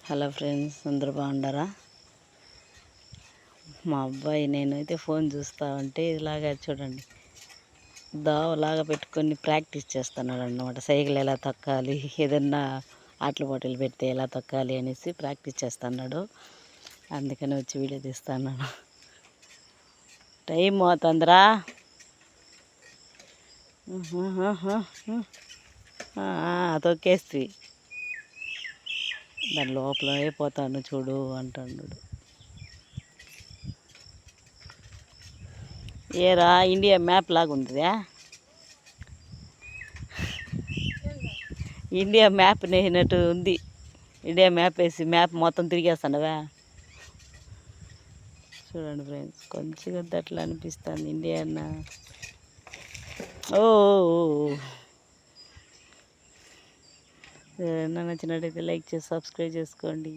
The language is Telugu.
హలో ఫ్రెండ్స్, అందరూ బాగుండారా? మా అబ్బాయి నేనైతే ఫోన్ చూస్తూ ఉంటే ఇలాగా చూడండి, దావలాగా పెట్టుకొని ప్రాక్టీస్ చేస్తున్నాడు అన్నమాట. సైకిల్ ఎలా తొక్కాలి, ఏదన్నా ఆటల పోటీలు పెడితే ఎలా తొక్కాలి అనేసి ప్రాక్టీస్ చేస్తున్నాడు. అందుకని వచ్చి వీడియో తీస్తున్నాను. టైం అవుతుందిరా. తొక్కేస్తి దాని లోపల అయిపోతాను చూడు అంటున్నాడు. ఏరా ఇండియా మ్యాప్ లాగా ఉందిరా, ఇండియా మ్యాప్ నేసినట్టు ఉంది. ఇండియా మ్యాప్ వేసి మ్యాప్ మొత్తం తిరిగేస్తాండవా చూడండి ఫ్రెండ్స్. కొంచెం అట్లా అనిపిస్తుంది ఇండియా అన్న. ఓ నచ్చినట్టయితే లైక్ చేసి సబ్స్క్రైబ్ చేసుకోండి.